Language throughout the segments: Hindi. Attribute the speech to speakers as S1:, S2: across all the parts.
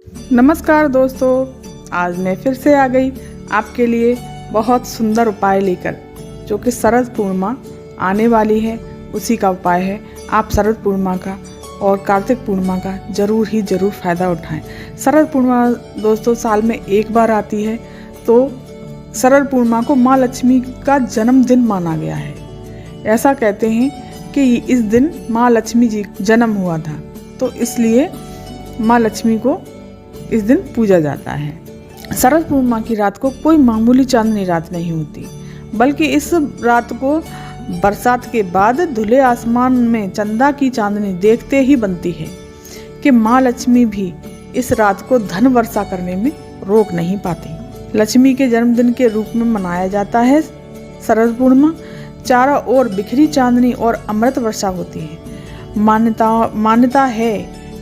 S1: नमस्कार दोस्तों, आज मैं फिर से आ गई आपके लिए बहुत सुंदर उपाय लेकर, जो कि शरद पूर्णिमा आने वाली है उसी का उपाय है। आप शरद पूर्णिमा का और कार्तिक पूर्णिमा का ज़रूर ही ज़रूर फ़ायदा उठाएं। शरद पूर्णिमा दोस्तों साल में एक बार आती है, तो शरद पूर्णिमा को माँ लक्ष्मी का जन्मदिन माना गया है। ऐसा कहते हैं कि इस दिन माँ लक्ष्मी जी जन्म हुआ था, तो इसलिए माँ लक्ष्मी को इस दिन पूजा जाता है। शरद पूर्णिमा की रात को कोई मामूली चांदनी रात नहीं होती, बल्कि इस रात को बरसात के बाद धुले आसमान में चंदा की चांदनी देखते ही बनती है कि माँ लक्ष्मी भी इस रात को धन वर्षा करने में रोक नहीं पाती। लक्ष्मी के जन्मदिन के रूप में मनाया जाता है शरद पूर्णिमा। चारों ओर बिखरी चांदनी और अमृत वर्षा होती है। मान्यता है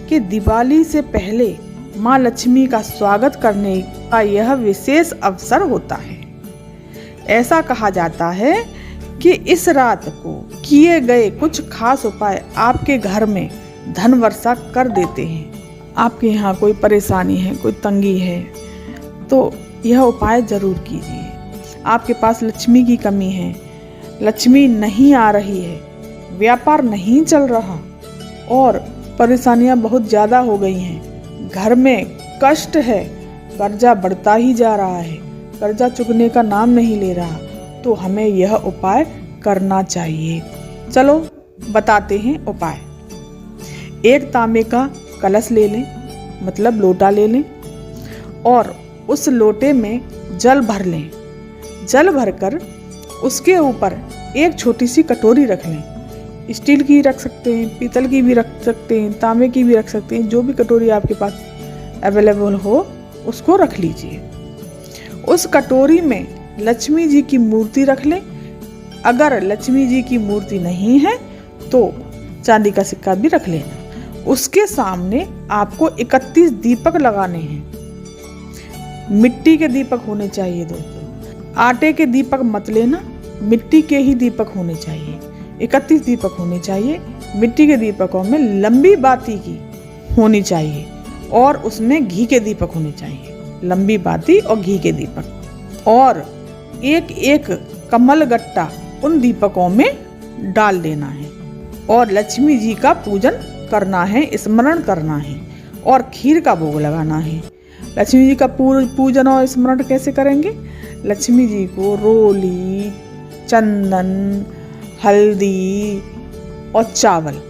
S1: कि दिवाली से पहले माँ लक्ष्मी का स्वागत करने का यह विशेष अवसर होता है। ऐसा कहा जाता है कि इस रात को किए गए कुछ खास उपाय आपके घर में धन वर्षा कर देते हैं। आपके यहाँ कोई परेशानी है, कोई तंगी है, तो यह उपाय ज़रूर कीजिए। आपके पास लक्ष्मी की कमी है, लक्ष्मी नहीं आ रही है, व्यापार नहीं चल रहा और परेशानियाँ बहुत ज़्यादा हो गई हैं, घर में कष्ट है, कर्जा बढ़ता ही जा रहा है, कर्जा चुकने का नाम नहीं ले रहा, तो हमें यह उपाय करना चाहिए। चलो बताते हैं उपाय। एक तांबे का कलश ले लें, मतलब लोटा ले लें, और उस लोटे में जल भर लें। जल भरकर उसके ऊपर एक छोटी सी कटोरी रख लें। स्टील की रख सकते हैं, पीतल की भी रख सकते हैं, तांबे की भी रख सकते हैं। जो भी कटोरी आपके पास अवेलेबल हो उसको रख लीजिए। उस कटोरी में लक्ष्मी जी की मूर्ति रख लें। अगर लक्ष्मी जी की मूर्ति नहीं है तो चांदी का सिक्का भी रख लेना। उसके सामने आपको 31 दीपक लगाने हैं। मिट्टी के दीपक होने चाहिए दोस्तों, आटे के दीपक मत लेना, मिट्टी के ही दीपक होने चाहिए। 31 दीपक होने चाहिए। मिट्टी के दीपकों में लंबी बाती की होनी चाहिए और उसमें घी के दीपक होने चाहिए। लंबी बाती और घी के दीपक, और एक एक कमल गट्टा उन दीपकों में डाल देना है और लक्ष्मी जी का पूजन करना है, स्मरण करना है और खीर का भोग लगाना है। लक्ष्मी जी का पूजन और स्मरण कैसे करेंगे? लक्ष्मी जी को रोली, चंदन, हल्दी और चावल,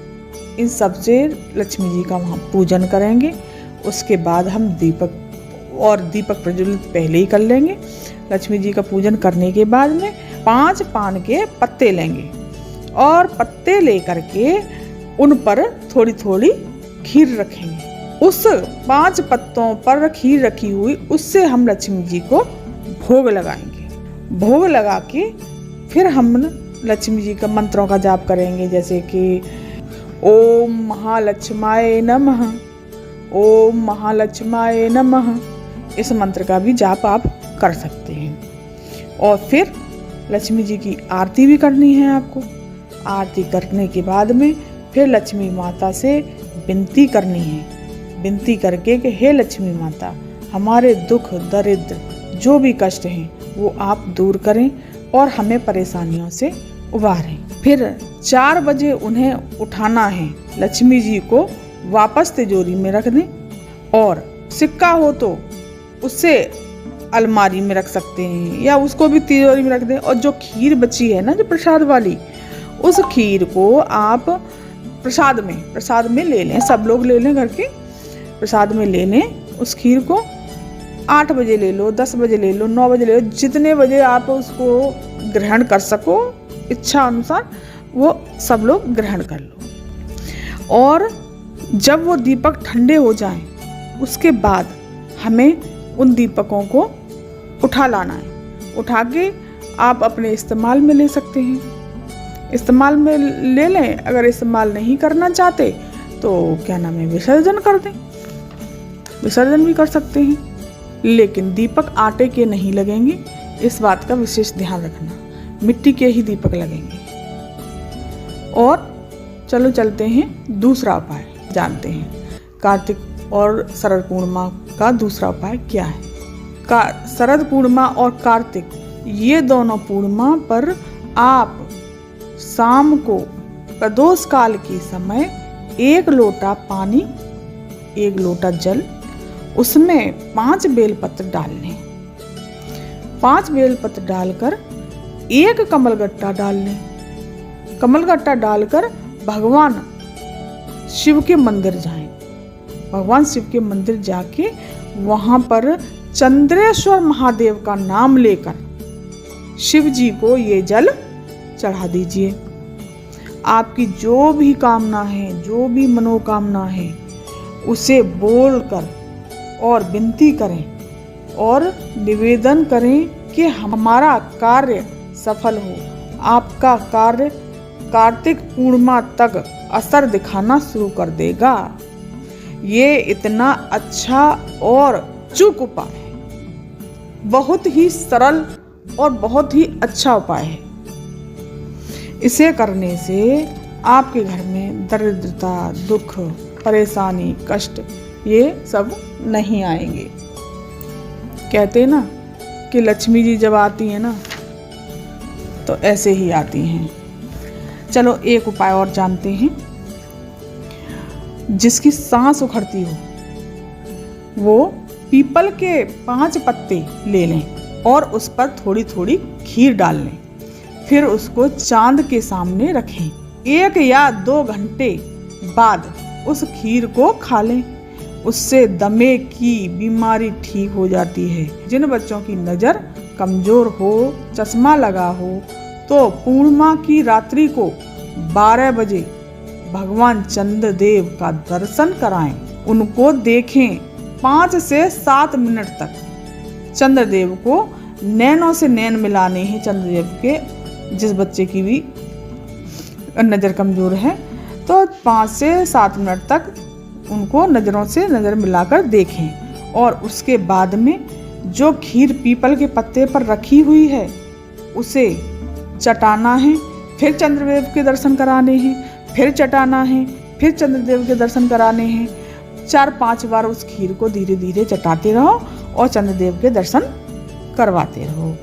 S1: इन सब से लक्ष्मी जी का वहाँ पूजन करेंगे। उसके बाद हम दीपक प्रज्वलित पहले ही कर लेंगे। लक्ष्मी जी का पूजन करने के बाद में 5 पान के पत्ते लेंगे और पत्ते लेकर के उन पर थोड़ी थोड़ी खीर रखेंगे। उस 5 पत्तों पर खीर रखी हुई, उससे हम लक्ष्मी जी को भोग लगाएंगे। भोग लगा के फिर हम लक्ष्मी जी का मंत्रों का जाप करेंगे, जैसे कि ओम महालक्ष्माय नमः, ओम महालक्ष्माय नमः। इस मंत्र का भी जाप आप कर सकते हैं। और फिर लक्ष्मी जी की आरती भी करनी है आपको। आरती करने के बाद में फिर लक्ष्मी माता से विनती करनी है। विनती करके कि हे लक्ष्मी माता, हमारे दुख दरिद्र जो भी कष्ट हैं वो आप दूर करें और हमें परेशानियों से उबारें। फिर 4 बजे उन्हें उठाना है। लक्ष्मी जी को वापस तिजोरी में रख दें, और सिक्का हो तो उससे अलमारी में रख सकते हैं या उसको भी तिजोरी में रख दें। और जो खीर बची है ना, जो प्रसाद वाली, उस खीर को आप प्रसाद में ले लें। सब लोग ले लें, घर के प्रसाद में ले लें उस खीर को। 8 बजे ले लो, 10 बजे ले लो, 9 बजे ले लो, जितने बजे आप उसको ग्रहण कर सको, इच्छा अनुसार वो सब लोग ग्रहण कर लो। और जब वो दीपक ठंडे हो जाएं, उसके बाद हमें उन दीपकों को उठा लाना है। उठा के आप अपने इस्तेमाल में ले सकते हैं। इस्तेमाल में ले लें। अगर इस्तेमाल नहीं करना चाहते तो क्या नाम है, विसर्जन कर दें। विसर्जन भी कर सकते हैं, लेकिन दीपक आटे के नहीं लगेंगे, इस बात का विशेष ध्यान रखना। मिट्टी के ही दीपक लगेंगे। और चलो चलते हैं दूसरा उपाय जानते हैं। कार्तिक और शरद पूर्णिमा का दूसरा उपाय क्या है। शरद पूर्णिमा और कार्तिक ये दोनों पूर्णिमा पर आप शाम को प्रदोष काल के समय 1 लोटा पानी, 1 लोटा जल, उसमें 5 बेलपत्र डालने, 5 बेलपत्र डालकर 1 कमलगट्टा डालने। कमलगट्टा डालकर भगवान शिव के मंदिर जाएं। भगवान शिव के मंदिर जाके वहां पर चंद्रेश्वर महादेव का नाम लेकर शिव जी को ये जल चढ़ा दीजिए। आपकी जो भी कामना है, जो भी मनोकामना है, उसे बोलकर और विनती करें और निवेदन करें कि हमारा कार्य सफल हो। आपका कार्य कार्तिक पूर्णिमा तक असर दिखाना शुरू कर देगा। ये इतना अच्छा और अचूक उपाय है, बहुत ही सरल और बहुत ही अच्छा उपाय है। इसे करने से आपके घर में दरिद्रता, दुख, परेशानी, कष्ट ये सब नहीं आएंगे। कहते हैं ना कि लक्ष्मी जी जब आती है ना तो ऐसे ही आती हैं। चलो एक उपाय और जानते हैं। जिसकी सांस उखड़ती हो वो पीपल के 5 पत्ते ले लें और उस पर थोड़ी थोड़ी खीर डाल लें, फिर उसको चांद के सामने रखें। 1 या 2 घंटे बाद उस खीर को खा लें। उससे दमे की बीमारी ठीक हो जाती है। जिन बच्चों की नज़र कमज़ोर हो, चश्मा लगा हो, तो पूर्णिमा की रात्रि को 12 बजे भगवान चंद्रदेव का दर्शन कराएं। उनको देखें 5 से 7 मिनट तक। चंद्रदेव को नैनों से नैन मिलाने हैं। चंद्रदेव के जिस बच्चे की भी नज़र कमज़ोर है तो 5 से 7 मिनट तक उनको नज़रों से नज़र मिलाकर देखें। और उसके बाद में जो खीर पीपल के पत्ते पर रखी हुई है उसे चटाना है, फिर चंद्रदेव के दर्शन कराने हैं, फिर चटाना है, फिर चंद्रदेव के दर्शन कराने हैं। 4-5 बार उस खीर को धीरे धीरे चटाते रहो और चंद्रदेव के दर्शन करवाते रहो।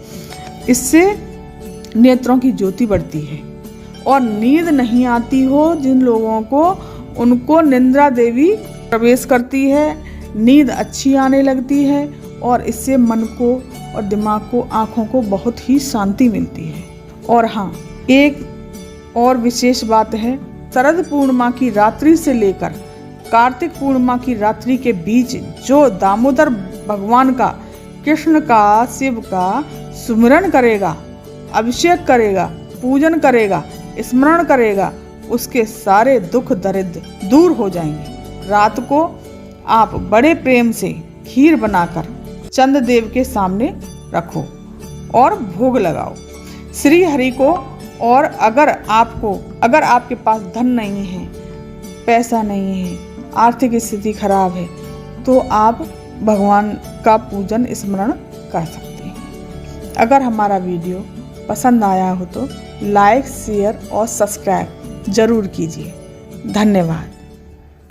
S1: इससे नेत्रों की ज्योति बढ़ती है। और नींद नहीं आती हो जिन लोगों को, उनको निद्रा देवी प्रवेश करती है, नींद अच्छी आने लगती है और इससे मन को और दिमाग को, आँखों को बहुत ही शांति मिलती है। और हाँ, एक और विशेष बात है, शरद पूर्णिमा की रात्रि से लेकर कार्तिक पूर्णिमा की रात्रि के बीच जो दामोदर भगवान का, कृष्ण का, शिव का सुमिरन करेगा, अभिषेक करेगा, पूजन करेगा, स्मरण करेगा, उसके सारे दुख दरिद्र दूर हो जाएंगे। रात को आप बड़े प्रेम से खीर बनाकर चंद्रदेव के सामने रखो और भोग लगाओ श्री हरि को। और अगर आपके पास धन नहीं है, पैसा नहीं है, आर्थिक स्थिति खराब है, तो आप भगवान का पूजन स्मरण कर सकते हैं। अगर हमारा वीडियो पसंद आया हो तो लाइक, शेयर और सब्सक्राइब जरूर कीजिए। धन्यवाद।